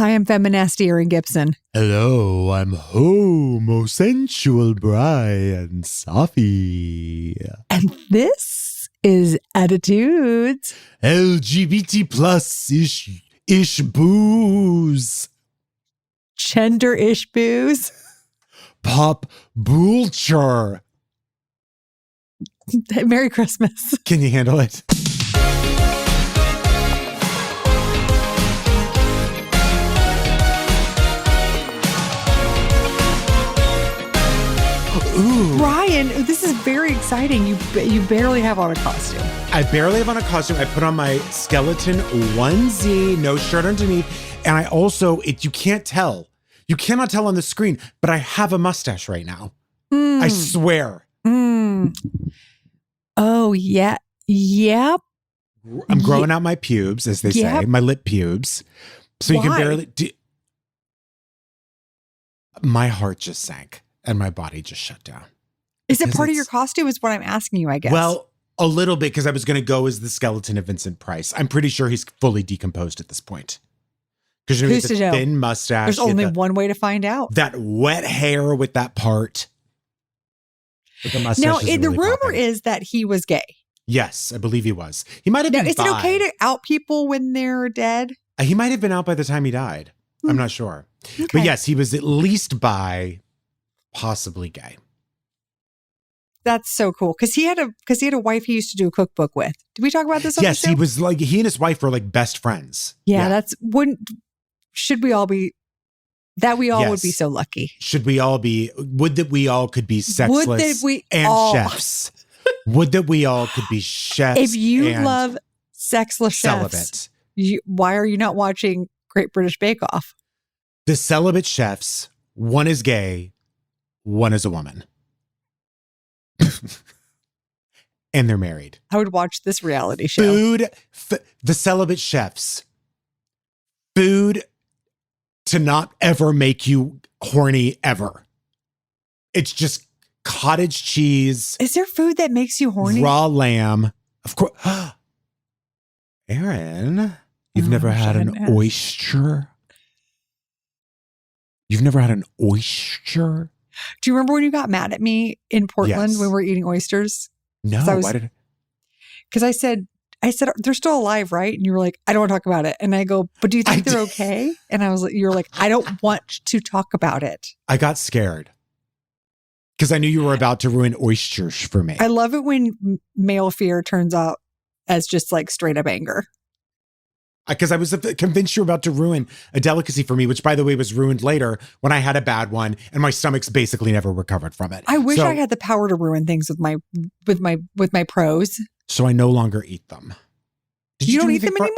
Hi, I'm feminist Erin Gibson. Hello, I'm homosexual Bryan Safi. And this is Attitudes. LGBT plus ish booze. Gender-ish booze. Pop bulcher. Merry Christmas. Can you handle it? Ooh. Bryan, this is very exciting. You barely have on a costume. I barely have on a costume. I put on my skeleton onesie, no shirt underneath. And I also, you can't tell. You cannot tell on the screen, but I have a mustache right now. I swear. Oh, yeah. Yep. I'm growing out my pubes, as they say, my lip pubes. So Why? You can barely... My heart just sank and my body just shut down. Is it part of your costume is what I'm asking you, I guess. Well, a little bit, because I was going to go as the skeleton of Vincent Price. I'm pretty sure he's fully decomposed at this point. Because you know, the thin mustache. There's only one way to find out. That wet hair with that part. But the mustache now, really the rumor popping. is that he was gay. Yes, I believe he was. He might have been Is bi. it okay to out people when they're dead? He might have been out by the time he died. I'm not sure. Okay. But yes, he was at least bi, possibly gay. That's so cool. Because he had a wife he used to do a cookbook with. Did we talk about this on Yes, the show? he was like, he and his wife were like best friends. Yeah, should we all be, that we all would be so lucky. Should we all be, would that we all could be sexless Would that we and all, chefs. Would that we all could be chefs. If you and love sexless celibate. chefs, why are you not watching Great British Bake Off? The celibate chefs, one is gay, one is a woman. And they're married. I would watch this reality show. The celibate chefs. Food to not ever make you horny ever. It's just cottage cheese. Is there food that makes you horny? Raw lamb. Of course. Erin, you've never had an oyster? You've never had an oyster? Do you remember when you got mad at me in Portland Yes. when we were eating oysters? No, why did Because I said, they're still alive, right? And you were like, I don't want to talk about it. And I go, but do you think they're okay? And I was like, you were like, I don't want to talk about it. I got scared. Because I knew you were about to ruin oysters for me. I love it when male fear turns out as just like straight up anger. Because I was convinced you were about to ruin a delicacy for me, which, by the way, was ruined later when I had a bad one and my stomach's basically never recovered from it. I wish I had the power to ruin things with my pros. So I no longer eat them. You don't eat them anymore?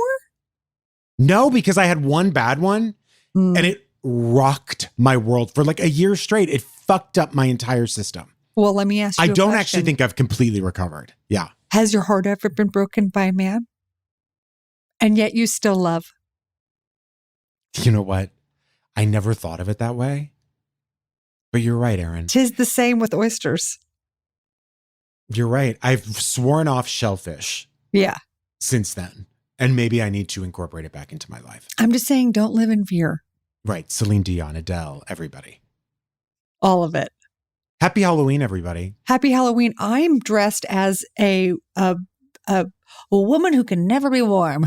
No, because I had one bad one and it rocked my world for like a year straight. It fucked up my entire system. Well, let me ask you I don't question. actually think I've completely recovered. Yeah. Has your heart ever been broken by a man? And yet you still love? You know what? I never thought of it that way. But you're right, Erin. 'Tis the same with oysters. You're right. I've sworn off shellfish. Yeah. Since then. And maybe I need to incorporate it back into my life. I'm just saying, don't live in fear. Right. Celine Dion, Adele, everybody. All of it. Happy Halloween, everybody. Happy Halloween. I'm dressed as a woman who can never be warm.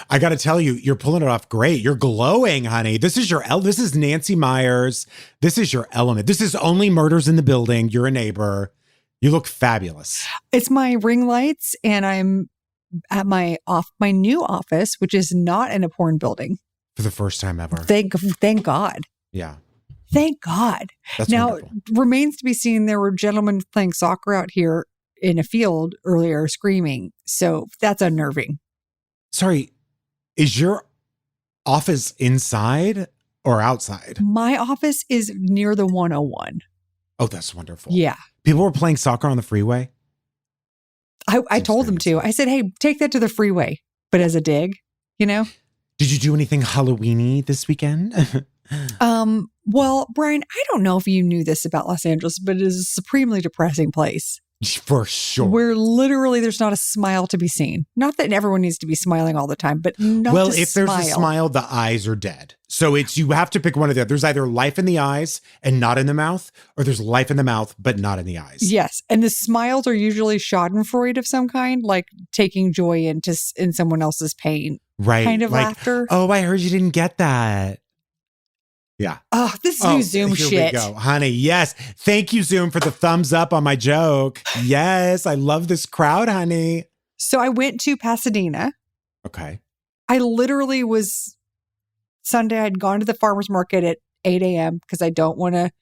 I got to tell you, you're pulling it off great. You're glowing, honey. This is Nancy Myers. This is your element. This is Only Murders in the Building. You're a neighbor. You look fabulous. It's my ring lights, and I'm at my new office, which is not in a porn building. For the first time ever. Thank God. Yeah. Thank God. That's now, wonderful. Remains to be seen. There were gentlemen playing soccer out here in a field earlier screaming. So that's unnerving. Sorry, is your office inside or outside? My office is near the 101. Oh, that's wonderful. Yeah. People were playing soccer on the freeway? I told them to. I said, hey, take that to the freeway, but as a dig, you know? Did you do anything Halloween-y this weekend? Well, Bryan, I don't know if you knew this about Los Angeles, but it is a supremely depressing place. For sure. Where literally there's not a smile to be seen. Not that everyone needs to be smiling all the time, but not to if there's a smile, the eyes are dead. So you have to pick one of the other. There's either life in the eyes and not in the mouth, or there's life in the mouth but not in the eyes. Yes. And the smiles are usually schadenfreude of some kind, like taking joy in someone else's pain. Right. Kind of like, laughter. Oh, I heard you didn't get that. Yeah. Oh, this new Zoom here shit. We go. Honey, yes. Thank you, Zoom, for the thumbs up on my joke. Yes, I love this crowd, honey. So I went to Pasadena. Okay. I literally was Sunday. I'd gone to the farmer's market at 8 a.m. because I don't want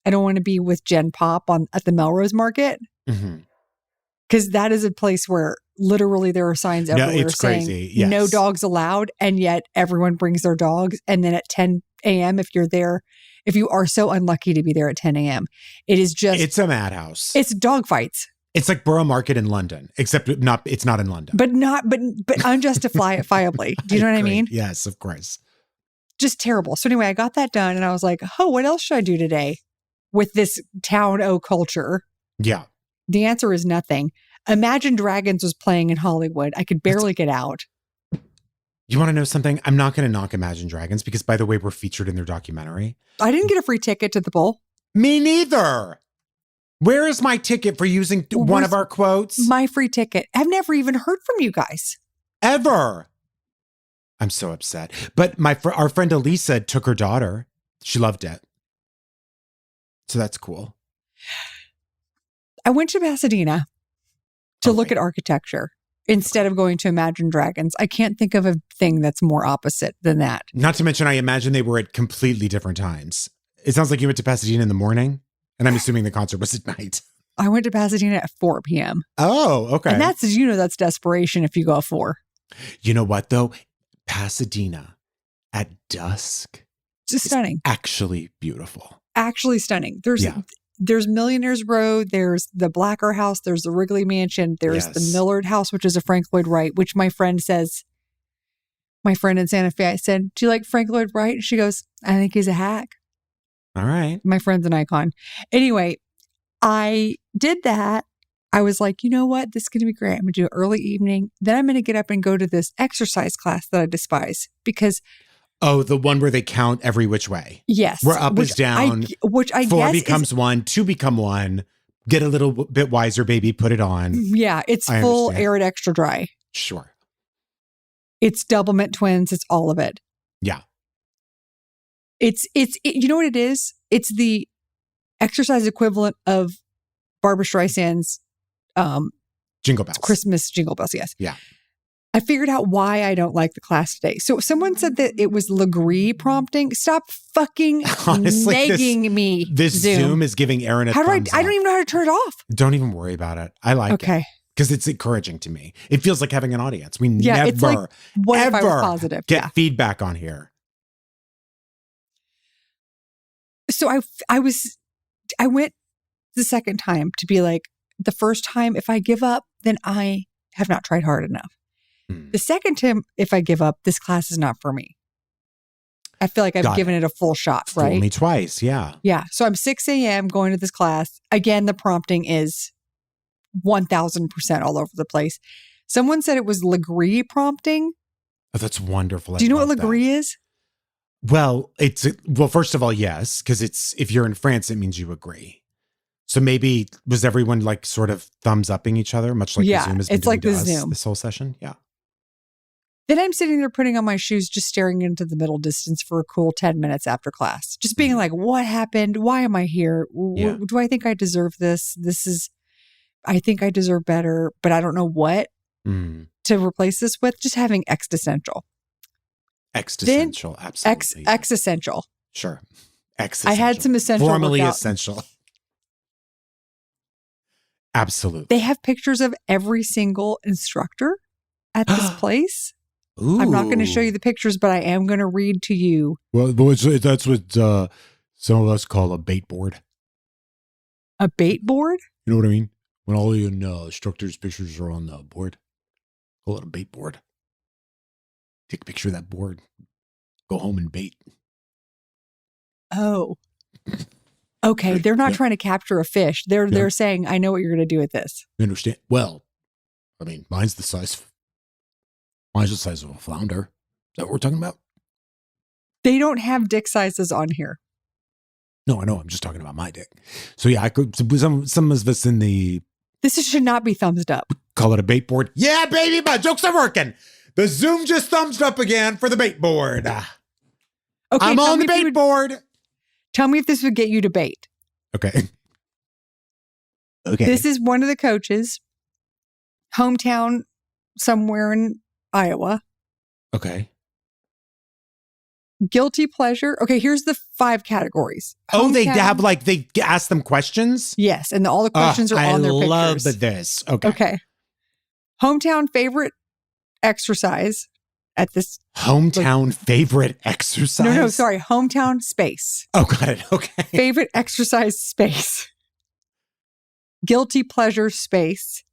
to be with Gen Pop at the Melrose Market. Because that is a place where literally there are signs everywhere saying crazy. Yes. No dogs allowed. And yet everyone brings their dogs. And then at 10 a.m., if you're there, if you are so unlucky to be there at 10 a.m., it's a madhouse. It's dog fights. It's like Borough Market in London, except it's not in London. But unjustifiably. Do you know what I mean? Yes, of course. Just terrible. So anyway, I got that done and I was like, oh, what else should I do today with this town culture? Yeah. The answer is nothing. Imagine Dragons was playing in Hollywood. I could barely get out. You want to know something? I'm not going to knock Imagine Dragons because, by the way, we're featured in their documentary. I didn't get a free ticket to the bowl. Me neither. Where is my ticket for using one of our quotes? My free ticket. I've never even heard from you guys. Ever. I'm so upset. But our friend Elisa took her daughter. She loved it. So that's cool. I went to Pasadena to look at architecture instead of going to Imagine Dragons. I can't think of a thing that's more opposite than that. Not to mention, I imagine they were at completely different times. It sounds like you went to Pasadena in the morning, and I'm assuming the concert was at night. I went to Pasadena at 4 p.m. Oh, okay. And that's desperation if you go at 4. You know what, though? Pasadena at dusk. Just stunning. Actually beautiful. Actually stunning. There's Millionaire's Row, there's the Blacker House, there's the Wrigley Mansion, there's the Millard House, which is a Frank Lloyd Wright, which my friend in Santa Fe, I said, do you like Frank Lloyd Wright? And she goes, I think he's a hack. All right. My friend's an icon. Anyway, I did that. I was like, you know what? This is going to be great. I'm going to do it early evening. Then I'm going to get up and go to this exercise class that I despise because... Oh, the one where they count every which way. Yes. Where up is down. Which I 4 guess becomes 1, 2 become 1. Get a little bit wiser, baby. Put it on. Yeah. It's full arid extra dry. Sure. It's Doublemint Twins. It's all of it. Yeah. You know what it is? It's the exercise equivalent of Barbra Streisand's Jingle Bells. Christmas Jingle Bells. Yes. Yeah. I figured out why I don't like the class today. So someone said that it was Legree prompting. Stop fucking nagging me. This Zoom is giving Erin a thumbs up. I don't even know how to turn it off. Don't even worry about it. I like it. Because it's encouraging to me. It feels like having an audience. We never, it's like, what if I was positive? Get feedback on here. So I went the second time to be like, the first time, if I give up, then I have not tried hard enough. The second time, if I give up, this class is not for me. I feel like I've given it a full shot, right? Fool me twice, yeah. Yeah. So I'm 6 a.m. going to this class. Again, the prompting is 1,000% all over the place. Someone said it was Legree prompting. Oh, that's wonderful. Do you know what Legree is? Well, first of all, yes, because if you're in France, it means you agree. So maybe was everyone like sort of thumbs upping each other, much like the Zoom has been doing to us this whole session? Yeah. Then I'm sitting there putting on my shoes, just staring into the middle distance for a cool 10 minutes after class. Just being like, what happened? Why am I here? Do I think I deserve this? I think I deserve better, but I don't know what to replace this with. Just having existential. Existential, absolutely. Existential. Sure. Existential. I had some essential. Formally essential. Absolutely. They have pictures of every single instructor at this place. Ooh. I'm not going to show you the pictures, but I am going to read to you. Well, that's what some of us call a bait board. A bait board? You know what I mean? When all your instructors' pictures are on the board. Call it a bait board. Take a picture of that board. Go home and bait. Oh. Okay, they're not trying to capture a fish. They're saying, I know what you're going to do with this. You understand? Well, I mean, mine's the size of a flounder. Is that what we're talking about? They don't have dick sizes on here. No, I know. I'm just talking about my dick. So yeah, I could. Some of us in the. This should not be thumbs up. Call it a bait board. Yeah, baby, my jokes are working. The Zoom just thumbs up again for the bait board. Okay, I'm on the bait board. Tell me if this would get you to bait. Okay. Okay. This is one of the coaches, hometown somewhere in Iowa. Okay. Guilty pleasure. Okay, here's the 5 categories. Oh, they have they ask them questions? Yes, and all the questions are on their pictures. I love this. Okay. Okay. Hometown favorite exercise at this. Hometown favorite exercise? No, sorry. Hometown space. Oh, got it. Okay. Favorite exercise space. Guilty pleasure space.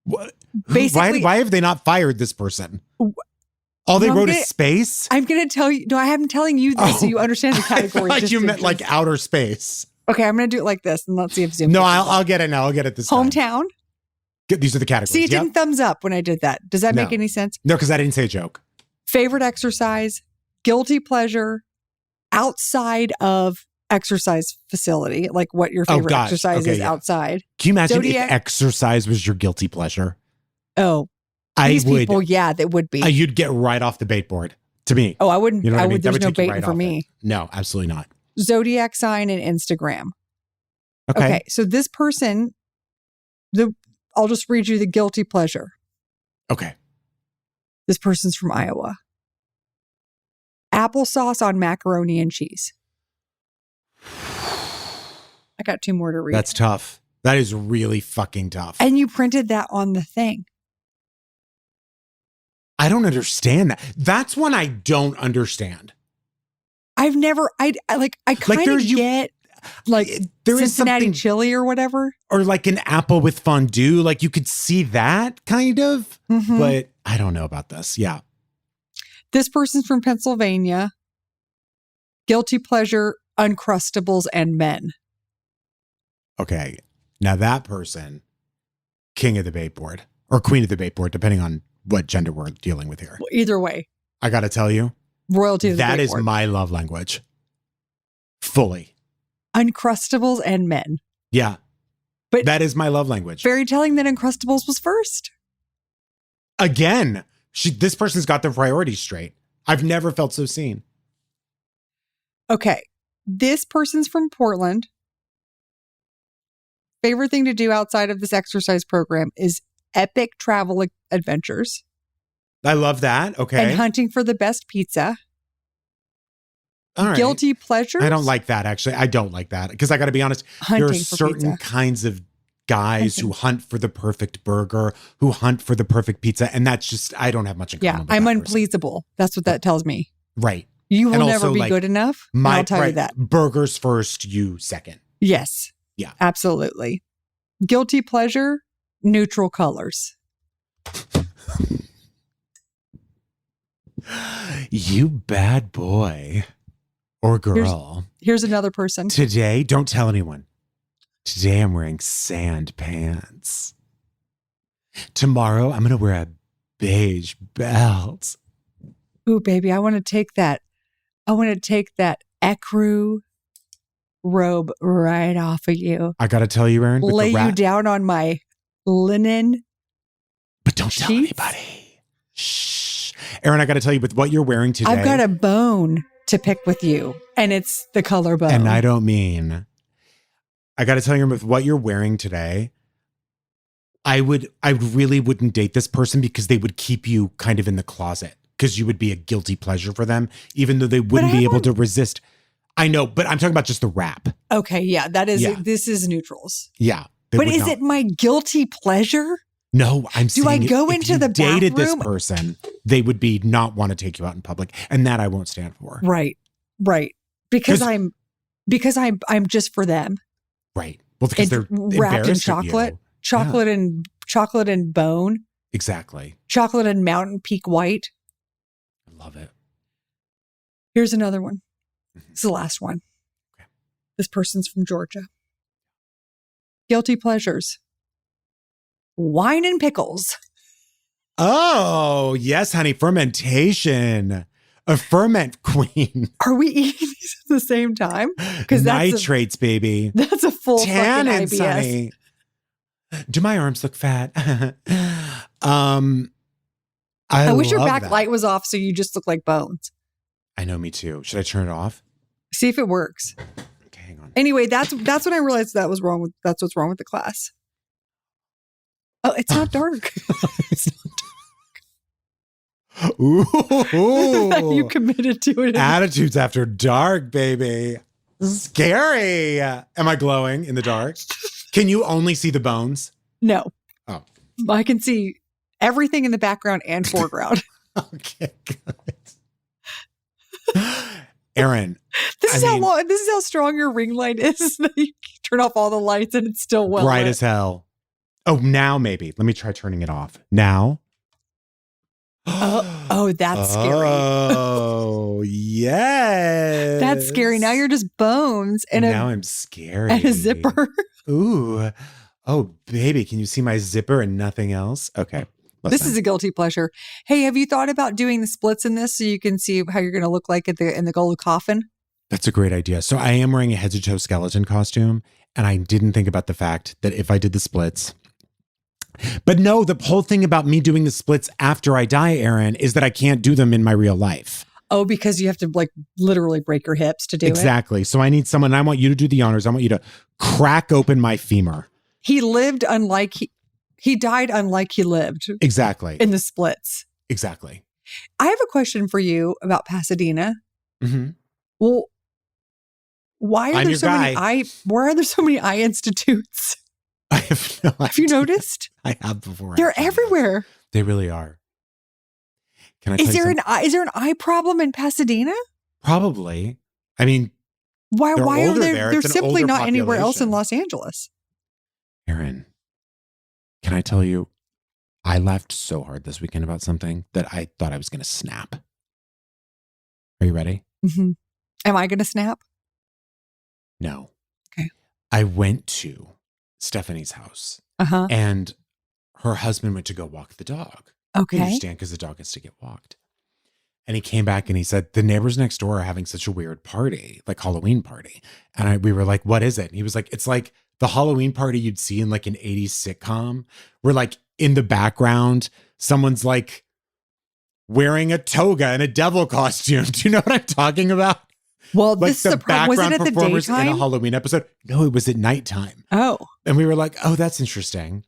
What? Basically, why have they not fired this person? All they wrote is space? I'm going to tell you. No, I'm telling you this so you understand the category. Like you meant like outer space. Okay, I'm going to do it like this and let's see if Zoom. No, I'll get it now. I'll get it this time. Hometown. These are the categories. See, it didn't thumbs up when I did that. Does that make any sense? No, because I didn't say a joke. Favorite exercise, guilty pleasure, outside of exercise facility, like what your favorite exercise is outside. Can you imagine if exercise was your guilty pleasure? Oh, these people, that would be. You'd get right off the bait board to me. Oh, I wouldn't. You know I mean? There's no baiting for me. No, absolutely not. Zodiac sign and Instagram. Okay. So this person, I'll just read you the guilty pleasure. Okay. This person's from Iowa. Applesauce on macaroni and cheese. I got 2 more to read. That's tough. That is really fucking tough. And you printed that on the thing. I don't understand that. That's one I don't understand. I've never, I kind of get like there Cincinnati is chili or whatever. Or like an apple with fondue. Like you could see that kind of, but I don't know about this. Yeah. This person's from Pennsylvania. Guilty pleasure, Uncrustables and men. Okay. Now that person, king of the bait board or queen of the bait board, depending on what gender we're dealing with here. Well, either way. I got to tell you. Royalty of the that bait is board. my love language. Fully. Uncrustables and men. Yeah. But that is my love language. Very telling that Uncrustables was first. Again, this person's got their priorities straight. I've never felt so seen. Okay. This person's from Portland. Favorite thing to do outside of this exercise program is epic travel adventures. I love that. Okay. And hunting for the best pizza. All right. Guilty pleasures. I don't like that, actually. I don't like that. Because I got to be honest, there are certain kinds of guys who hunt for the perfect burger, who hunt for the perfect pizza. And that's just, I don't have much in common with I'm that unpleasable. That's what that tells me. Right. You will never be good enough. I'll tell you that. Burgers first, you second. Yes. Yeah. Absolutely. Guilty pleasure, neutral colors. You bad boy or girl. Here's another person. Today, don't tell anyone. Today I'm wearing sand pants. Tomorrow I'm going to wear a beige belt. Ooh, baby, I want to take that ecru robe right off of you. I got to tell you, Erin. Lay you down on my linen. But don't tell anybody. Shh. Erin, I got to tell you, with what you're wearing today. I've got a bone to pick with you, and it's the color bone. And I don't mean. I got to tell you, with what you're wearing today, I really wouldn't date this person because they would keep you kind of in the closet because you would be a guilty pleasure for them, even though they wouldn't be able to resist. I know, but I'm talking about just the wrap. Okay, yeah, this is neutrals. Yeah. But is it my guilty pleasure? No, I'm saying. Do I go into the bathroom? Dated this person, they would be not want to take you out in public, and that I won't stand for. Right. Because I'm just for them. Right. Well, because they're wrapped in chocolate, chocolate and bone. Exactly. Chocolate and Mountain Peak white. I love it. Here's another one. This is the last one. This person's from Georgia. Guilty pleasures. Wine and pickles. Oh, yes, honey. Fermentation. A ferment queen. Are we eating these at the same time? Because nitrates, baby. That's a full tannins, fucking IBS. honey. Do my arms look fat? I wish your love backlight was off so you just look like bones. I know, me too. Should I turn it off? See if it works. Okay, hang on. Anyway, that's when I realized that's what's wrong with the class. Oh, it's not dark. It's not dark. Ooh. You committed to it. Attitudes after dark, baby. Scary. Am I glowing in the dark? Can you only see the bones? No. Oh. I can see everything in the background and foreground. Okay, good. Erin. This is how strong your ring light is. You turn off all the lights and it's still well bright lit. as hell. Oh, now maybe. Let me try turning it off. Now. Oh, that's scary. Oh, yes. That's scary. Now you're just bones and now I'm scary. And a zipper. Ooh. Oh, baby, can you see my zipper and nothing else? Okay. This is a guilty pleasure. Hey, have you thought about doing the splits in this so you can see how you're going to look like in the gold coffin? That's a great idea. So I am wearing a head to toe skeleton costume, and I didn't think about the fact that if I did the splits. But no, the whole thing about me doing the splits after I die, Erin, is that I can't do them in my real life. Oh, because you have to like literally break your hips to do it? Exactly. So I need someone, I want you to do the honors. I want you to crack open my femur. He lived unlike he died unlike he lived. Exactly. In the splits. Exactly. I have a question for you about Pasadena. Mm-hmm. Well, why are there so many eye institutes? I have no idea. Have you noticed? I have before. They're everywhere. They really are. Can I tell you something? Is there an eye problem in Pasadena? Probably. I mean, why are older there? They're simply not anywhere else in Los Angeles. Erin, can I tell you, I laughed so hard this weekend about something that I thought I was going to snap. Are you ready? Mm-hmm. Am I going to snap? No. Okay. I went to Stephanie's house and her husband went to go walk the dog. Okay. You understand, because the dog has to get walked. And he came back and he said, the neighbors next door are having such a weird party, like Halloween party. And we were like, what is it? And he was like, it's like the Halloween party you'd see in like an 80s sitcom where like in the background, someone's like wearing a toga and a devil costume. Do you know what I'm talking about? Well, like this is the problem. Was it at the performers daytime? in a Halloween episode? No, it was at nighttime. Oh. And we were like, oh, that's interesting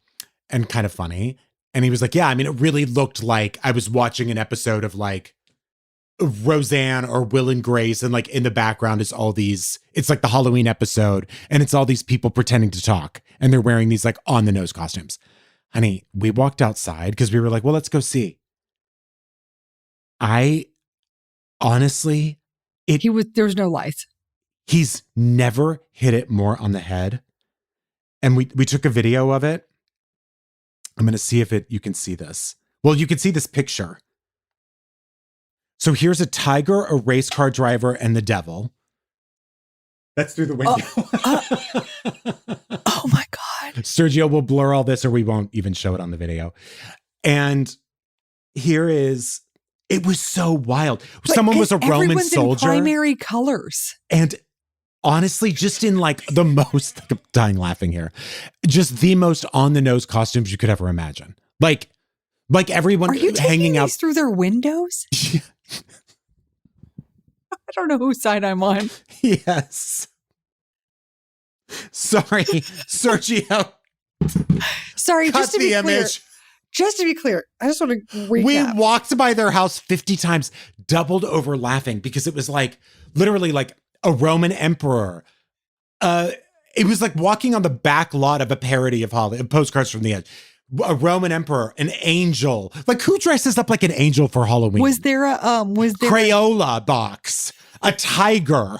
and kind of funny. And he was like, yeah, I mean, it really looked like I was watching an episode of like Roseanne or Will and Grace. And like in the background is all these, it's like the Halloween episode. And it's all these people pretending to talk. And they're wearing these like on the nose costumes. Honey, we walked outside because we were like, well, let's go see. Honestly, there was no lights. He's never hit it more on the head. And we took a video of it. I'm going to see if you can see this. Well, you can see this picture. So here's a tiger, a race car driver, and the devil. That's through the window. Oh my God. Sergio will blur all this or we won't even show it on the video. And it was so wild. But someone was a Roman soldier. In primary colors. And honestly, just in like the most, I'm dying laughing here, just the most on the nose costumes you could ever imagine. Like everyone hanging out through their windows. I don't know whose side I'm on. Yes. Sorry, Sergio. Sorry, Cut the image. Just to be clear, I just want to recap. We walked by their house 50 times, doubled over laughing because it was like literally like a Roman emperor. It was like walking on the back lot of a parody of Postcards from the Edge. A Roman emperor, an angel. Like who dresses up like an angel for Halloween? Was there Crayola box, a tiger,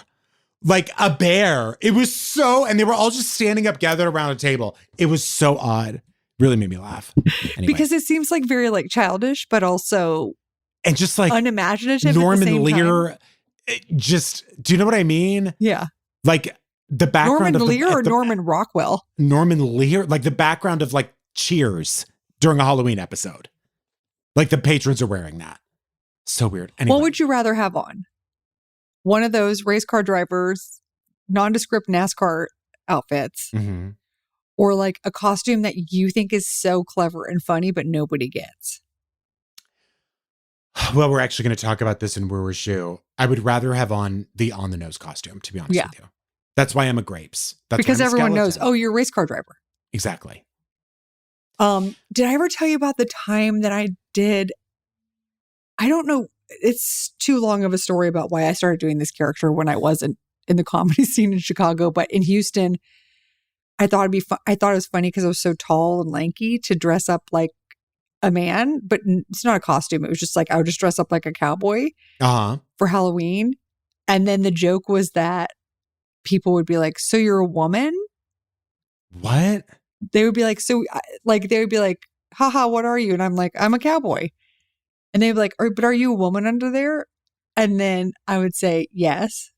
like a bear? It was and they were all just standing up gathered around a table. It was so odd. Really made me laugh. Anyway. Because it seems like very like childish, but also and just like unimaginative. Norman at the same Lear. Time. Do you know what I mean? Yeah. Like the background Norman Lear or Norman Rockwell? Norman Lear, like the background of like Cheers during a Halloween episode. Like the patrons are wearing that. So weird. Anyway. What would you rather have on? One of those race car drivers, nondescript NASCAR outfits, or like a costume that you think is so clever and funny, but nobody gets? Well, we're actually going to talk about this in Woo Shoe. I would rather have on the nose costume, to be honest with you. That's why I'm a grapes. That's because everyone knows, oh, you're a race car driver. Exactly. Did I ever tell you about the time that I did? I don't know. It's too long of a story about why I started doing this character when I wasn't in the comedy scene in Chicago, but in Houston, I thought it'd be fun. I thought it was funny because I was so tall and lanky to dress up like a man, but it's not a costume. It was just like I would just dress up like a cowboy for Halloween. And then the joke was that people would be like, "So you're a woman?" What? They would be like, "So," like they would be like, "Haha, what are you?" And I'm like, "I'm a cowboy." And they'd be like, "But are you a woman under there?" And then I would say, "Yes."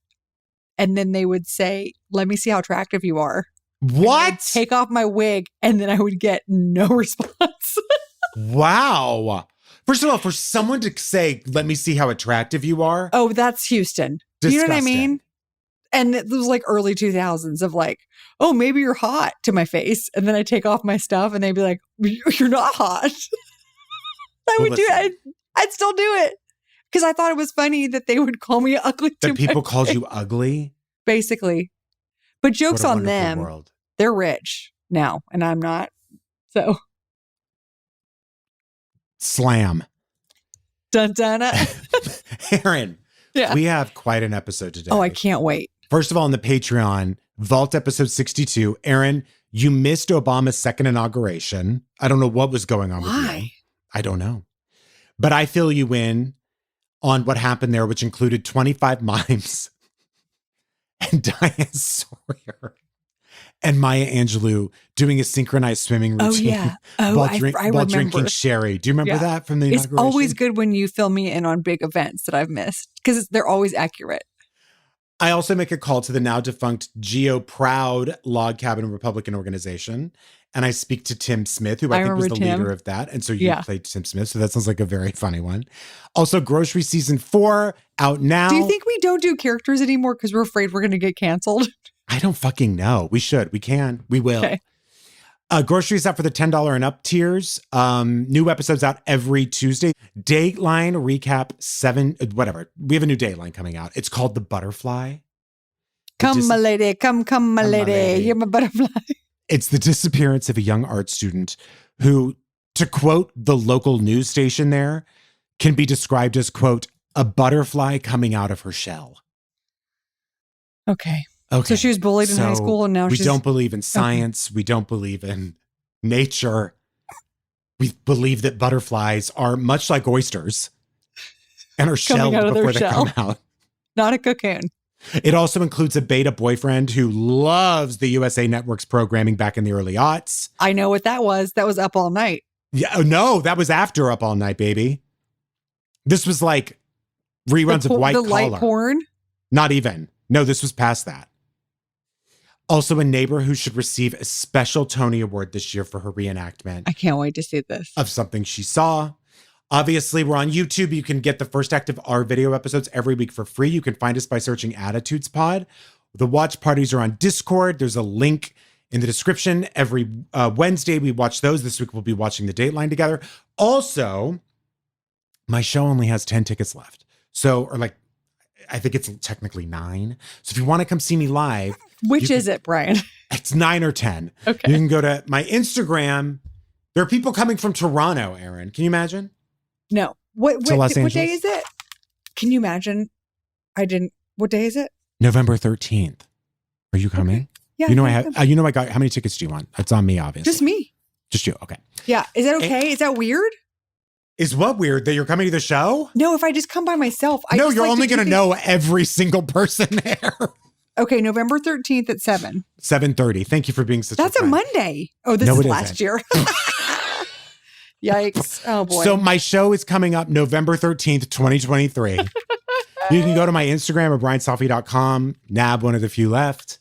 And then they would say, "Let me see how attractive you are." What? Take off my wig, and then I would get no response. Wow. First of all, for someone to say, "Let me see how attractive you are." Oh, that's Houston. Disgusting. You know what I mean? And it was like early 2000s of like, "Oh, maybe you're hot," to my face. And then I take off my stuff and they'd be like, "You're not hot." I would do it. I'd still do it. Because I thought it was funny that they would call me ugly. That people called you ugly? Basically. But joke's on them. World. They're rich now, and I'm not. So. Slam. Dun dun. Erin, we have quite an episode today. Oh, I can't wait. First of all, on the Patreon, Vault episode 62. Erin, you missed Obama's second inauguration. I don't know what was going on with you. I don't know. But I fill you in on what happened there, which included 25 mimes and Diane Sawyer and Maya Angelou doing a synchronized swimming routine while drinking sherry. Do you remember that from the inauguration? It's always good when you fill me in on big events that I've missed because they're always accurate. I also make a call to the now defunct Geo-Proud Log Cabin Republican Organization. And I speak to Tim Smith, who I think was the leader of that. And so you played Tim Smith. So that sounds like a very funny one. Also, Grocery Season 4 out now. Do you think we don't do characters anymore because we're afraid we're going to get canceled? I don't fucking know. We should. We can. We will. Okay. Groceries out for the $10 and up tiers. New episodes out every Tuesday. Dateline recap 7, whatever. We have a new Dateline coming out. It's called The Butterfly. Come, my lady. Come, my lady. You're my butterfly. It's the disappearance of a young art student who, to quote the local news station there, can be described as, quote, a butterfly coming out of her shell. Okay. So she was bullied in high school and now we don't believe in science. Okay. We don't believe in nature. We believe that butterflies are much like oysters and are shelled before they come out. Not a cocoon. It also includes a beta boyfriend who loves the USA Network's programming back in the early aughts. I know what that was. That was Up All Night. Yeah, no, that was after Up All Night, baby. This was like reruns of White Collar. The light porn? Not even. No, this was past that. Also a neighbor who should receive a special Tony Award this year for her reenactment. I can't wait to see this. Of something she saw. Obviously, we're on YouTube. You can get the first act of our video episodes every week for free. You can find us by searching Attitudes Pod. The watch parties are on Discord. There's a link in the description. Every Wednesday, we watch those. This week, we'll be watching the Dateline together. Also, my show only has 10 tickets left. So, or like, I think it's technically 9. So if you want to come see me live. Which is it, Bryan? It's 9 or 10. Okay. You can go to my Instagram. There are people coming from Toronto, Erin. Can you imagine? No. What day is it? Can you imagine? What day is it? November 13th. Are you coming? Okay. Yeah. You know, I got, how many tickets do you want? It's on me, obviously. Just me. Just you. Okay. Yeah. Is that okay? Is that weird? Is what weird? That you're coming to the show? No, if I just come by myself. You're only going to know every single person there. Okay, November 13th at 7. 7:30. Thank you for being such That's a Monday. Oh, this is last year. Yikes. Oh, boy. So my show is coming up November 13th, 2023. You can go to my Instagram or bryansalfi.com, nab one of the few left.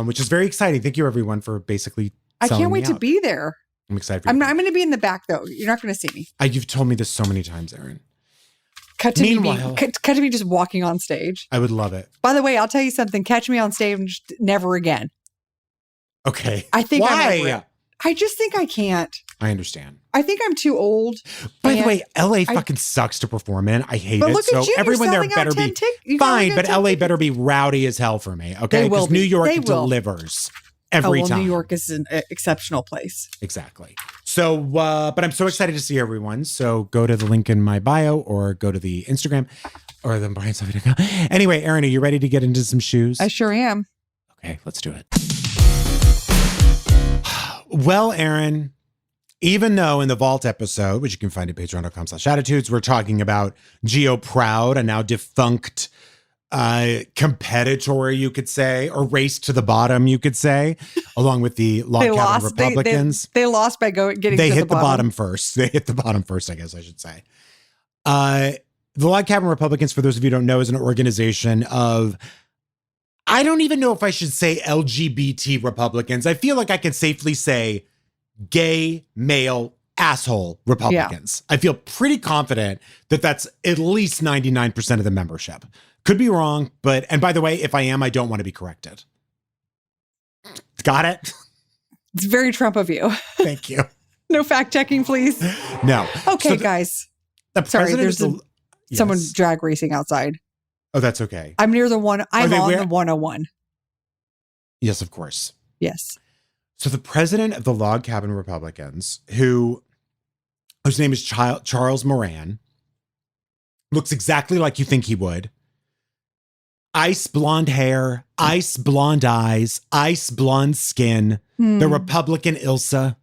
which is very exciting. Thank you, everyone, for basically I selling can't wait me to out. be there. I'm excited for you. I'm going to be in the back, though. You're not going to see me. You've told me this so many times, Erin. Cut to me just walking on stage. I would love it. By the way, I'll tell you something. Catch me on stage, never again. Okay. I think Why? I just think I can't. I understand. I think I'm too old. By the way, LA fucking sucks to perform in. I hate it. Look so at you. everyone there better be fine, but LA better be rowdy as hell for me. Okay. Because New York delivers every time. New York is an exceptional place. Exactly. So, but I'm so excited to see everyone. So go to the link in my bio or go to the Instagram or the BryanStuffy.com. Anyway, Erin, are you ready to get into some shoes? I sure am. Okay, let's do it. Well, Erin, even though in the Vault episode, which you can find at patreon.com/attitudes, we're talking about Geo Proud, a now defunct competitor, you could say, or race to the bottom, you could say, along with the log cabin Republicans. They lost by getting they to hit the bottom first. They hit the bottom first, I guess I should say. The Log Cabin Republicans, for those of you who don't know, is an organization of, I don't even know if I should say LGBT Republicans. I feel like I can safely say gay, male, asshole Republicans. Yeah. I feel pretty confident that that's at least 99% of the membership. Could be wrong, and by the way, if I am, I don't want to be corrected. Got it? It's very Trump of you. Thank you. No fact checking, please. No. Okay, so guys. Sorry, there's someone drag racing outside. Oh, that's okay. I'm near the one. I'm on the 101. Yes, of course. Yes. So the president of the Log Cabin Republicans, whose name is Charles Moran, looks exactly like you think he would. Ice blonde hair, ice blonde eyes, ice blonde skin, the Republican Ilsa.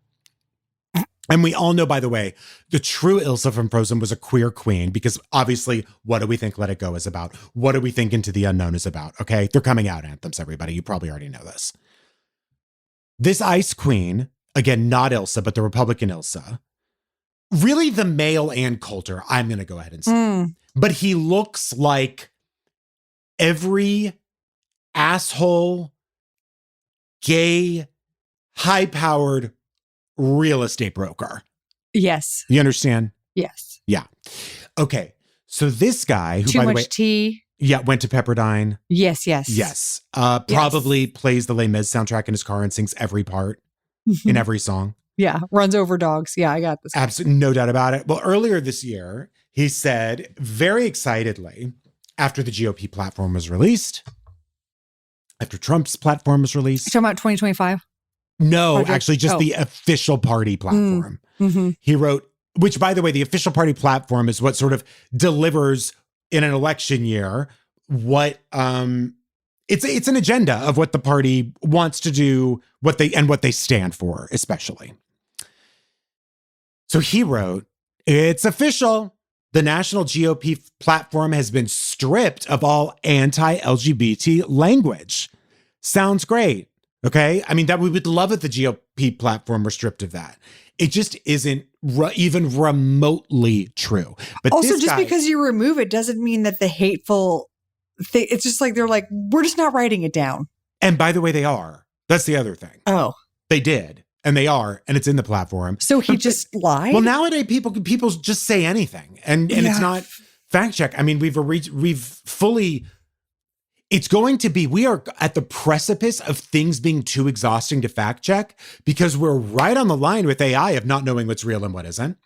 And we all know, by the way, the true Ilsa from Frozen was a queer queen, because obviously, what do we think Let It Go is about? What do we think Into the Unknown is about? Okay, they're coming out anthems, everybody. You probably already know this. This ice queen, again, not Ilsa, but the Republican Ilsa, really the male Ann Coulter, I'm going to go ahead and say. But he looks like every asshole, gay, high-powered real estate broker. Yes. You understand? Yes. Yeah. Okay. So this guy, who, by the way, tea. Yeah, went to Pepperdine. Yes. Probably plays the Les Mis soundtrack in his car and sings every part in every song. Yeah. Runs over dogs. Yeah, I got this. Absolutely. No doubt about it. Well, earlier this year, he said very excitedly, after the GOP platform was released, after Trump's platform was released. You're talking about 2025? No, actually just the official party platform. He wrote, which, by the way, the official party platform is what sort of delivers in an election year what it's an agenda of what the party wants to do, what they stand for, especially. So he wrote, "It's official. The national GOP platform has been stripped of all anti-LGBT language. Sounds great. Okay. I mean, that we would love if the GOP platform were stripped of that. It just isn't even remotely true. But also, just because you remove it doesn't mean that the hateful thing, it's just like, they're like, we're just not writing it down. And by the way, they are. That's the other thing. Oh. They did. And they are. And it's in the platform. So he just lied? Well, nowadays, people just say anything. And it's not fact check. I mean, we've fully... It's going to be, we are at the precipice of things being too exhausting to fact check, because we're right on the line with AI of not knowing what's real and what isn't.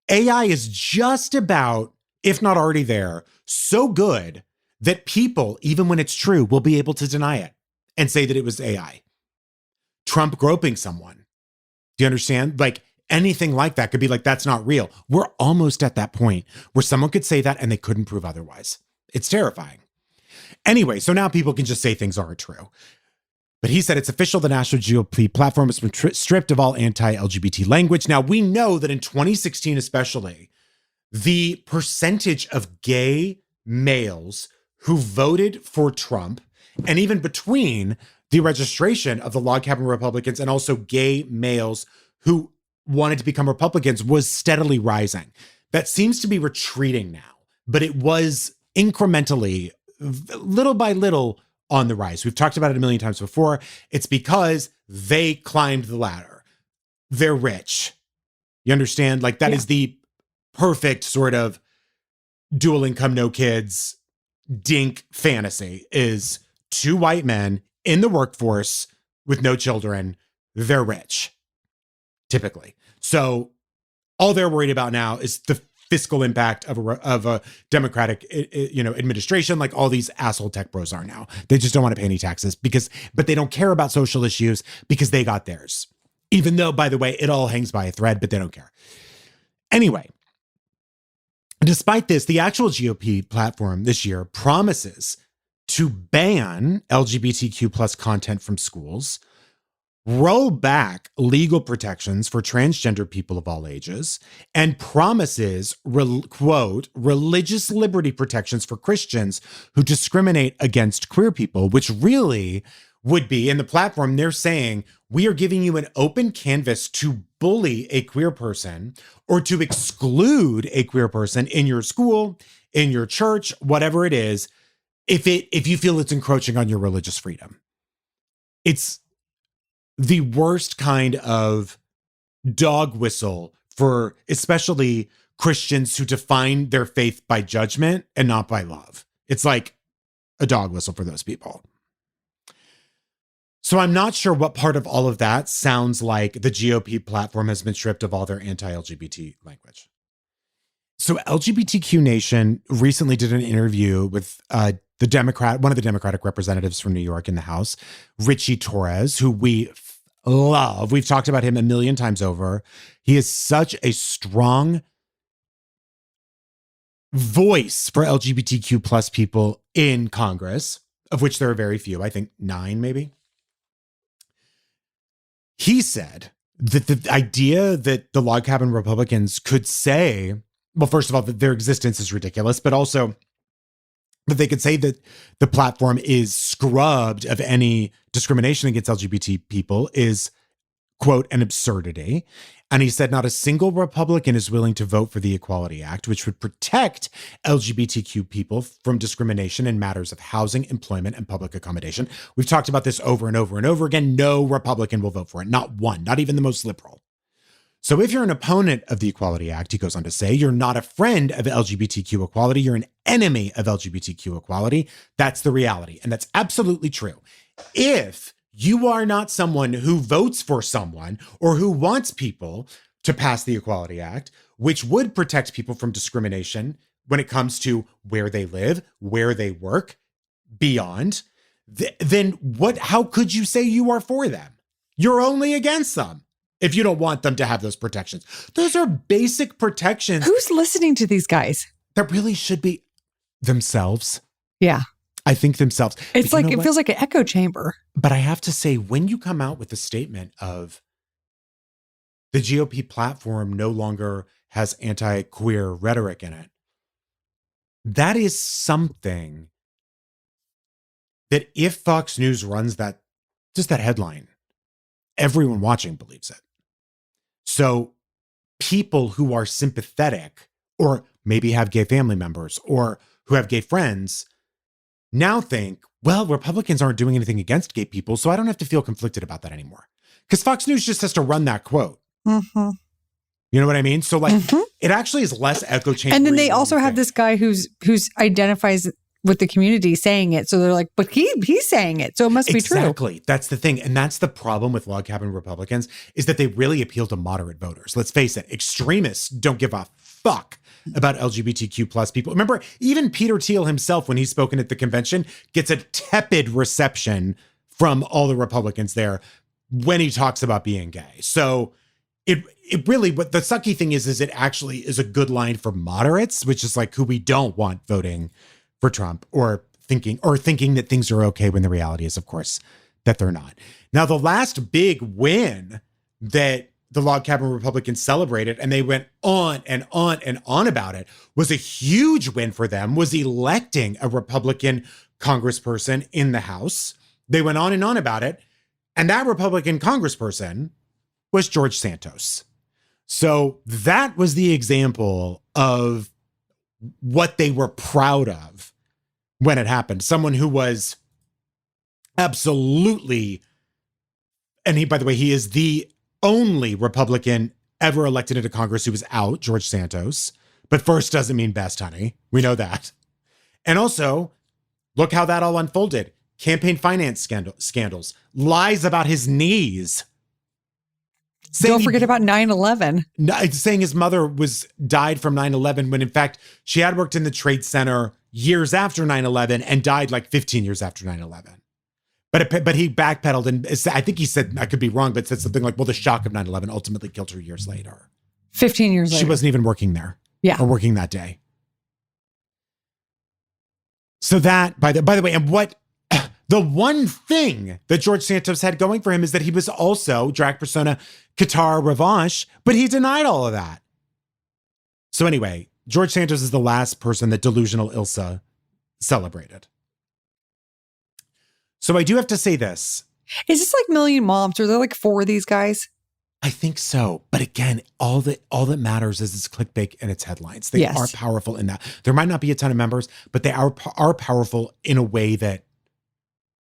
AI is just about, if not already there, so good that people, even when it's true, will be able to deny it and say that it was AI. Trump groping someone. Do you understand? Like anything like that could be like, that's not real. We're almost at that point where someone could say that and they couldn't prove otherwise. It's terrifying. Anyway, so now people can just say things aren't true. But he said it's official. The national GOP platform has been stripped of all anti-LGBT language. Now, we know that in 2016 especially, the percentage of gay males who voted for Trump, and even between the registration of the Log Cabin Republicans and also gay males who wanted to become Republicans, was steadily rising. That seems to be retreating now, but it was incrementally, little by little, on the rise. We've talked about it a million times before. It's because they climbed the ladder. They're rich. You understand? Like that is the perfect sort of dual income, no kids, dink fantasy is 2 white men in the workforce with no children. They're rich, typically. So all they're worried about now is the fiscal impact of a Democratic, administration, like all these asshole tech bros are now. They just don't want to pay any taxes but they don't care about social issues because they got theirs. Even though, by the way, it all hangs by a thread, but they don't care. Anyway, despite this, the actual GOP platform this year promises to ban LGBTQ plus content from schools, roll back legal protections for transgender people of all ages, and promises, quote, religious liberty protections for Christians who discriminate against queer people, which really would be, in the platform, they're saying, we are giving you an open canvas to bully a queer person or to exclude a queer person in your school, in your church, whatever it is, if you feel it's encroaching on your religious freedom. It's the worst kind of dog whistle for especially Christians who define their faith by judgment and not by love. It's like a dog whistle for those people. So I'm not sure what part of all of that sounds like the GOP platform has been stripped of all their anti-LGBT language. So LGBTQ Nation recently did an interview with one of the Democratic representatives from New York in the House, Richie Torres, who we love. We've talked about him a million times over. He is such a strong voice for LGBTQ plus people in Congress, of which there are very few, I think 9 maybe. He said that the idea that the log cabin Republicans could say, well, first of all, that their existence is ridiculous, but also that they could say that the platform is scrubbed of any discrimination against LGBT people is, quote, an absurdity. And he said not a single Republican is willing to vote for the Equality Act, which would protect LGBTQ people from discrimination in matters of housing, employment, and public accommodation. We've talked about this over and over and over again. No Republican will vote for it. Not one, not even the most liberal. So if you're an opponent of the Equality Act, he goes on to say, you're not a friend of LGBTQ equality. You're an enemy of LGBTQ equality. That's the reality. And that's absolutely true. If you are not someone who votes for someone or who wants people to pass the Equality Act, which would protect people from discrimination when it comes to where they live, where they work, beyond, then how could you say you are for them? You're only against them if you don't want them to have those protections. Those are basic protections. Who's listening to these guys? That really should be themselves. Yeah. I think themselves. It's like, it feels like an echo chamber. But I have to say, when you come out with a statement of the GOP platform no longer has anti-queer rhetoric in it, that is something that if Fox News runs that, just that headline, everyone watching believes it. So people who are sympathetic or maybe have gay family members or who have gay friends now think, well, Republicans aren't doing anything against gay people, so I don't have to feel conflicted about that anymore. Because Fox News just has to run that quote. Mm-hmm. You know what I mean? So it actually is less echo chamber. And then they also have this guy who's identifies with the community saying it. So they're like, but he's saying it, so it must be true. Exactly. That's the thing. And that's the problem with log cabin Republicans is that they really appeal to moderate voters. Let's face it, extremists don't give a fuck about LGBTQ plus people. Remember, even Peter Thiel himself, when he's spoken at the convention, gets a tepid reception from all the Republicans there when he talks about being gay. So it really, what the sucky thing is it actually is a good line for moderates, which is like who we don't want voting for Trump or thinking that things are okay when the reality is, of course, that they're not. Now, the last big win that the log cabin Republicans celebrated, and they went on and on and on about it, was a huge win for them, was electing a Republican congressperson in the House. They went on and on about it. And that Republican congressperson was George Santos. So that was the example of what they were proud of when it happened. Someone who was absolutely. And he, by the way, he is the only Republican ever elected into Congress who was out, George Santos. But first doesn't mean best, honey. We know that. And also, look how that all unfolded. Campaign finance scandals, lies about his knees. Don't forget about 9/11. Saying his mother died from 9/11 when in fact she had worked in the Trade Center years after 9/11 and died like 15 years after 9/11. But he backpedaled and I think he said, I could be wrong, but said something like, well, the shock of 9/11 ultimately killed her years later. 15 years later. She wasn't even working there. Yeah. Or working that day. So that, by the way, and what the one thing that George Santos had going for him is that he was also drag persona Qatar Revanche, but he denied all of that. So anyway, George Santos is the last person that delusional Ilsa celebrated. So I do have to say this. Is this like Million Moms? Are there like 4 of these guys? I think so. But again, all that matters is it's clickbait and its headlines. They are powerful in that. There might not be a ton of members, but they are powerful in a way that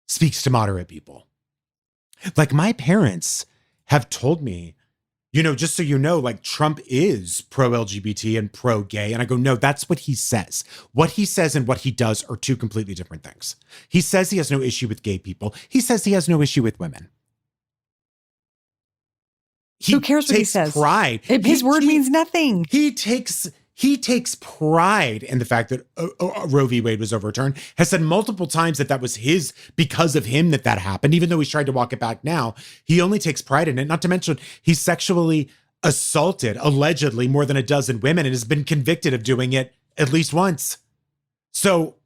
speaks to moderate people. Like my parents have told me, just so you know, like Trump is pro-LGBT and pro-gay. And I go, no, that's what he says. What he says and what he does are 2 completely different things. He says he has no issue with gay people. He says he has no issue with women. Who cares what he says? Pride. His word means nothing. He takes pride in the fact that Roe v. Wade was overturned, has said multiple times that was because of him that happened, even though he's tried to walk it back now. He only takes pride in it, not to mention he sexually assaulted, allegedly, more than a dozen women and has been convicted of doing it at least once. So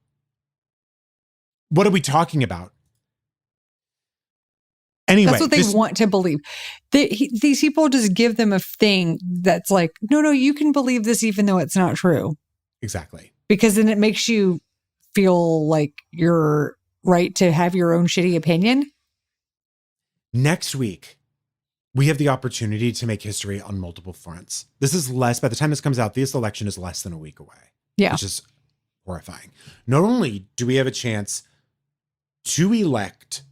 what are we talking about? Anyway, that's what they want to believe. These people just give them a thing that's like, no, you can believe this even though it's not true. Exactly. Because then it makes you feel like you're right to have your own shitty opinion. Next week, we have the opportunity to make history on multiple fronts. This is by the time this comes out, this election is less than a week away. Yeah. Which is horrifying. Not only do we have a chance to elect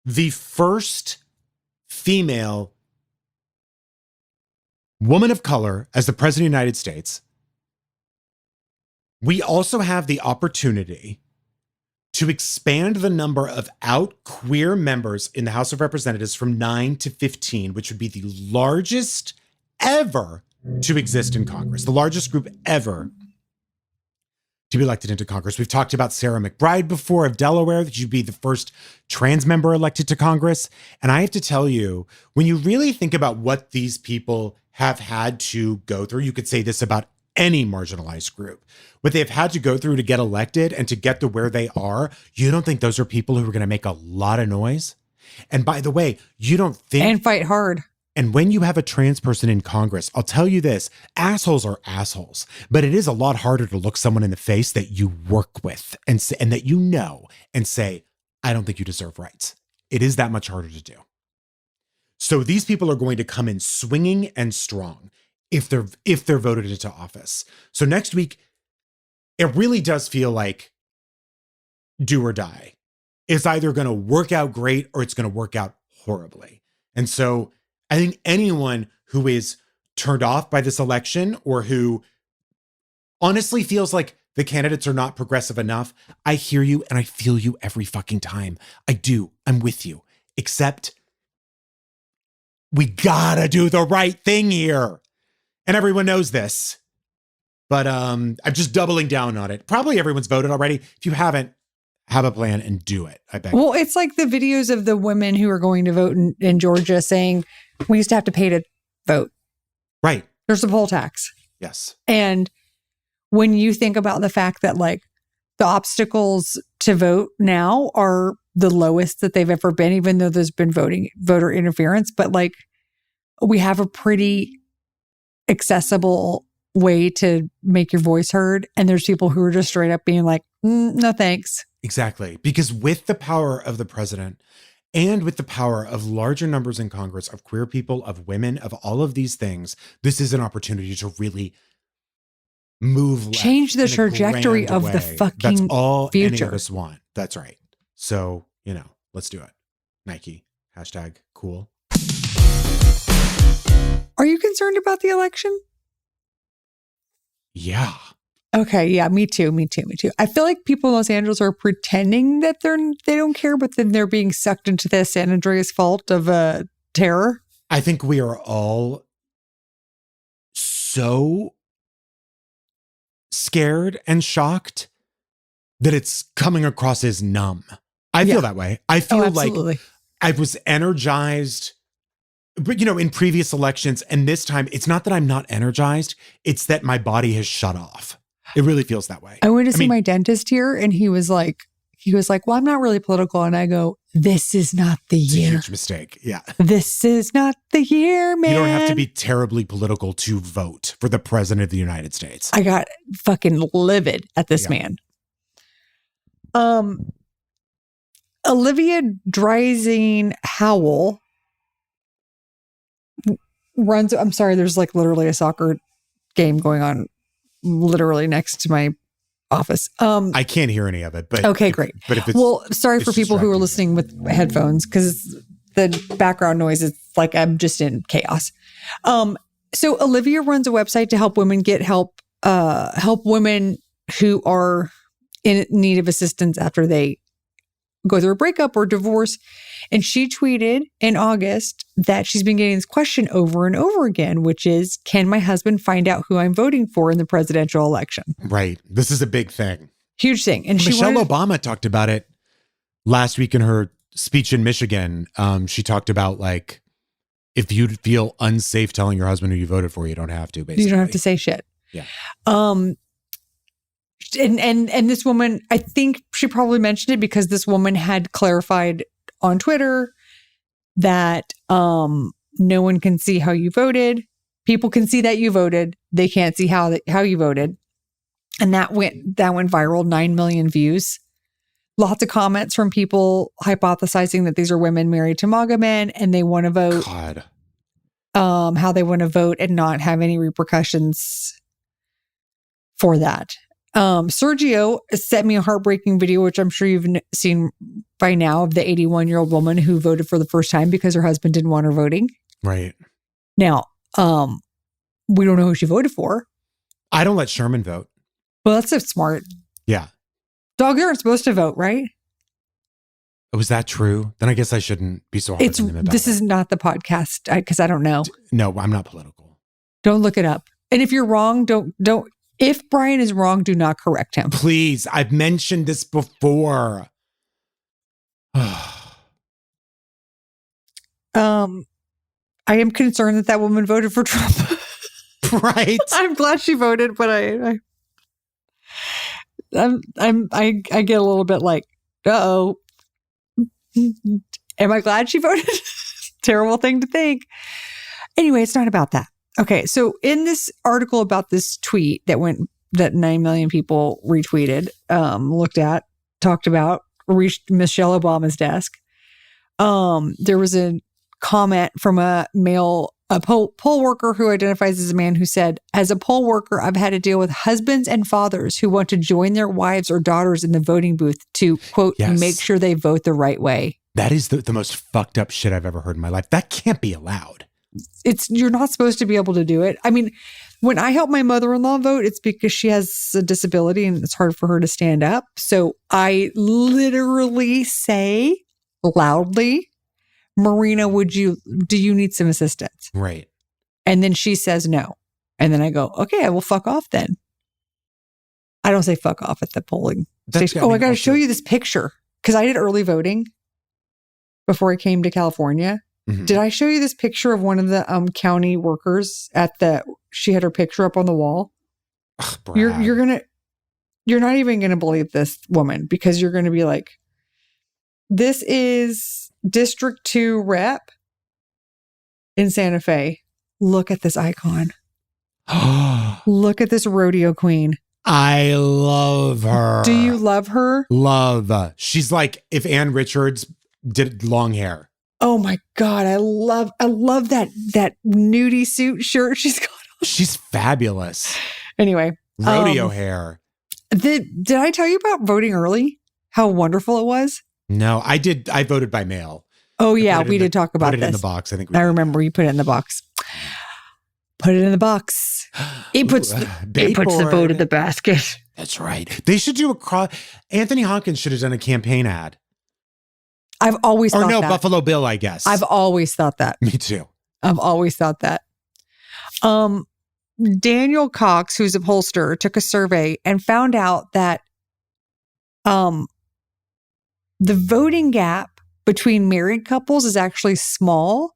the first female woman of color as the president of the United States, we also have the opportunity to expand the number of out queer members in the House of Representatives from 9 to 15, which would be the largest ever to exist in Congress, the largest group ever to be elected into Congress. We've talked about Sarah McBride before of Delaware, that you'd be the first trans member elected to Congress. And I have to tell you, when you really think about what these people have had to go through, you could say this about any marginalized group, what they've had to go through to get elected and to get to where they are, you don't think those are people who are going to make a lot of noise? And by the way, you don't think... And fight hard. And when you have a trans person in Congress, I'll tell you this, assholes are assholes, but it is a lot harder to look someone in the face that you work with and that you know and say, I don't think you deserve rights. It is that much harder to do. So these people are going to come in swinging and strong if they're voted into office. So next week, it really does feel like do or die. It's either going to work out great or it's going to work out horribly. And so I think anyone who is turned off by this election or who honestly feels like the candidates are not progressive enough, I hear you and I feel you every fucking time. I do. I'm with you. Except we gotta do the right thing here. And everyone knows this. But I'm just doubling down on it. Probably everyone's voted already. If you haven't, have a plan and do it. I beg. Well, it's like the videos of the women who are going to vote in Georgia saying, we used to have to pay to vote. Right. There's a poll tax. Yes. And when you think about the fact that like the obstacles to vote now are the lowest that they've ever been, even though there's been voter interference, but like we have a pretty accessible way to make your voice heard. And there's people who are just straight up being like, no, thanks. Exactly. Because with the power of the president and with the power of larger numbers in Congress of queer people, of women, of all of these things, this is an opportunity to really move left, change the trajectory of the fucking That's all future. any of us want. That's right. So, let's do it. Nike, #cool. Are you concerned about the election? Yeah. Okay. Yeah, me too. I feel like people in Los Angeles are pretending that they don't care, but then they're being sucked into the San Andreas fault of terror. I think we are all so scared and shocked that it's coming across as numb. I feel that way. I feel like I was energized, but in previous elections, and this time, it's not that I'm not energized, it's that my body has shut off. It really feels that way. I went to see my dentist here, and he was like, well, I'm not really political. And I go, this is not the year. It's a huge mistake. Yeah. This is not the year, man. You don't have to be terribly political to vote for the president of the United States. I got fucking livid at this man. Olivia Dreizen Howell runs, I'm sorry, there's like literally a soccer game going on literally next to my office. I can't hear any of it, but okay, great. But if it's sorry for people who are listening with headphones, because the background noise is like I'm just in chaos. So Olivia runs a website to help women get help women who are in need of assistance after they go through a breakup or divorce. And she tweeted in August that she's been getting this question over and over again, which is, can my husband find out who I'm voting for in the presidential election? Right. This is a big thing. Huge thing. And Michelle Obama talked about it last week in her speech in Michigan. She talked about like, if you feel unsafe telling your husband who you voted for, you don't have to, basically. You don't have to say shit. Yeah. And this woman, I think she probably mentioned it because this woman had clarified on Twitter that no one can see how you voted. People can see that you voted. They can't see how you voted. And that went viral, 9 million views. Lots of comments from people hypothesizing that these are women married to MAGA men and they want to vote. God. How they want to vote and not have any repercussions for that. Sergio sent me a heartbreaking video, which I'm sure you've seen by now, of the 81-year-old woman who voted for the first time because her husband didn't want her voting. Right. Now, we don't know who she voted for. I don't let Sherman vote. Well, that's so smart. Yeah. Dogs aren't supposed to vote, right? Was that true? Then I guess I shouldn't be so hard on him about This is not the podcast because I don't know. No, I'm not political. Don't look it up. And if you're wrong, don't. If Bryan is wrong, do not correct him. Please. I've mentioned this before. I am concerned that woman voted for Trump. Right. I'm glad she voted, but I get a little bit like, uh-oh. Am I glad she voted? Terrible thing to think. Anyway, it's not about that. Okay, so in this article about this tweet that 9 million people retweeted, looked at, talked about, reached Michelle Obama's desk, there was a comment from a poll worker who identifies as a man who said, as a poll worker, I've had to deal with husbands and fathers who want to join their wives or daughters in the voting booth to, quote, make sure they vote the right way. That is the most fucked up shit I've ever heard in my life. That can't be allowed. You're not supposed to be able to do it. I mean, when I help my mother-in-law vote, it's because she has a disability and it's hard for her to stand up. So I literally say loudly, Marina, do you need some assistance? Right. And then she says no. And then I go, okay, I will fuck off then. I don't say fuck off at the polling station. I got to show you this picture because I did early voting before I came to California. Mm-hmm. Did I show you this picture of one of the county workers she had her picture up on the wall? Ugh, You're not even going to believe this woman because you're going to be like, this is District 2 rep in Santa Fe. Look at this icon. Look at this rodeo queen. I love her. Do you love her? Love. She's like if Ann Richards did long hair. Oh my God. I love that nudie suit shirt she's got on. She's fabulous. Anyway. Rodeo hair. Did I tell you about voting early? How wonderful it was? No, I did. I voted by mail. Oh, yeah. We did talk about this. Put it in the box. I think I remember you put it in the box. Put it in the box. It puts the vote in the basket. That's right. They should do Anthony Hopkins should have done a campaign ad. I've always thought that. Buffalo Bill, I guess. I've always thought that. Me too. I've always thought that. Daniel Cox, who's a pollster, took a survey and found out that the voting gap between married couples is actually small.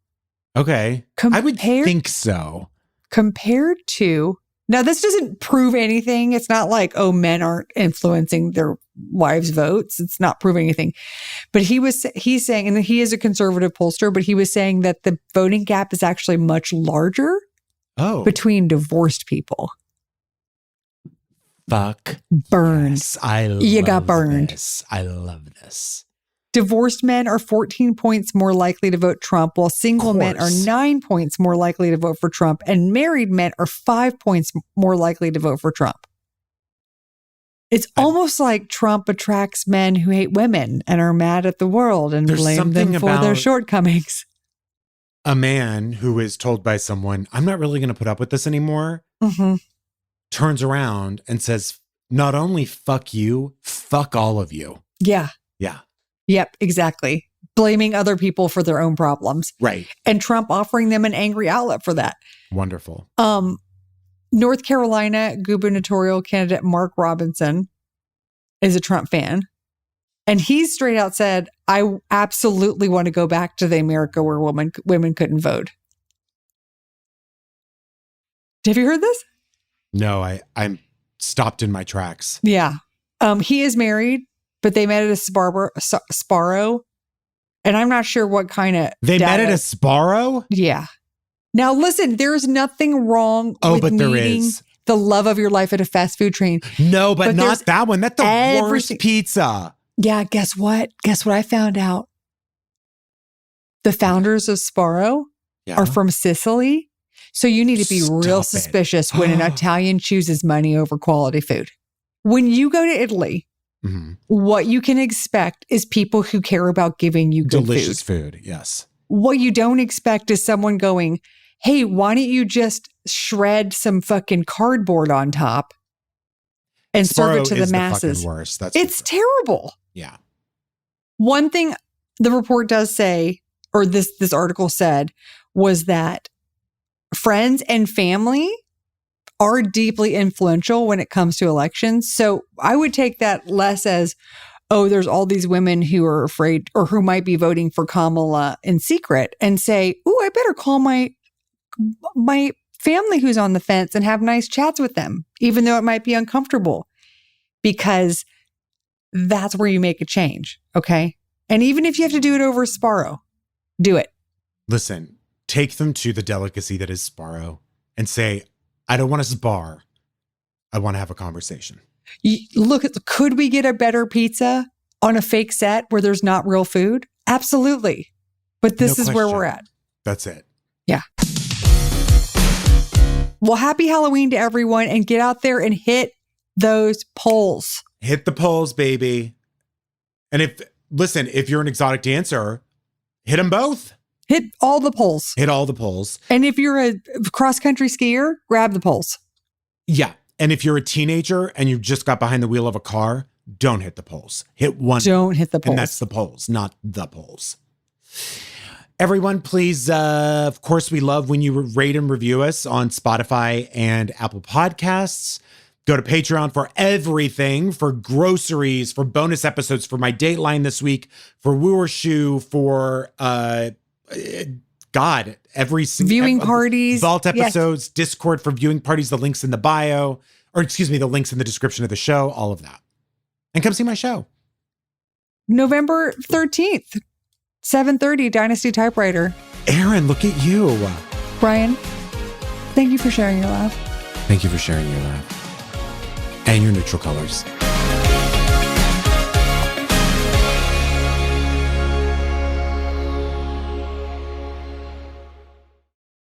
Okay. I would think so. Compared to, now this doesn't prove anything. It's not like, men aren't influencing their wives' votes. It's not proving anything. But he's saying, and he is a conservative pollster, but he was saying that the voting gap is actually much larger between divorced people. Fuck. Burned. Yes, you got burned. This. I love this. Divorced men are 14 points more likely to vote Trump, while single men are 9 points more likely to vote for Trump, and married men are 5 points more likely to vote for Trump. It's almost like Trump attracts men who hate women and are mad at the world and blame them for their shortcomings. A man who is told by someone, I'm not really going to put up with this anymore, turns around and says, not only fuck you, fuck all of you. Yeah. Yeah. Yep, exactly. Blaming other people for their own problems. Right. And Trump offering them an angry outlet for that. Wonderful. North Carolina gubernatorial candidate Mark Robinson is a Trump fan. And he straight out said, I absolutely want to go back to the America where women couldn't vote. Have you heard this? No, I'm stopped in my tracks. Yeah. He is married, but they met at a Sparrow. And I'm not sure what kind of They met at a Sparrow? Yeah. Now listen, there's nothing wrong with meeting the love of your life at a fast food chain. No, but not that one. That's the worst pizza. Yeah, guess what? Guess what I found out? The founders of Sparrow are from Sicily. So you need to be real suspicious when an Italian chooses money over quality food. When you go to Italy, what you can expect is people who care about giving you good delicious food. Yes. What you don't expect is someone going, hey, why don't you just shred some fucking cardboard on top and serve it to the masses? The worst. It's terrible. Yeah. One thing the report does say, or this article said, was that friends and family are deeply influential when it comes to elections. So I would take that less as, there's all these women who are afraid or who might be voting for Kamala in secret, and say, I better call my family who's on the fence and have nice chats with them, even though it might be uncomfortable, because that's where you make a change. Okay. And even if you have to do it over Sparrow, do it. Listen, take them to the delicacy that is Sparrow and say, I don't want to spar. I want to have a conversation. Could we get a better pizza on a fake set where there's not real food? Absolutely. But this is where we're at. That's it. Yeah. Well, happy Halloween to everyone, and get out there and hit those polls. Hit the polls, baby. And if you're an exotic dancer, hit them both. Hit all the polls. Hit all the polls. And if you're a cross-country skier, grab the polls. Yeah. And if you're a teenager and you just got behind the wheel of a car, don't hit the polls. Hit one. Don't hit the polls. And that's the polls, not the polls. Everyone, please, of course, we love when you rate and review us on Spotify and Apple Podcasts. Go to Patreon for everything, for groceries, for bonus episodes, for my Dateline this week, for Wooer Shoe, for every single viewing parties, vault episodes, yes. Discord for viewing parties, the links in the bio, the links in the description of the show, all of that. And come see my show. November 13th, 7:30, Dynasty Typewriter. Erin, look at you. Bryan, thank you for sharing your laugh. Thank you for sharing your laugh. And your neutral colors.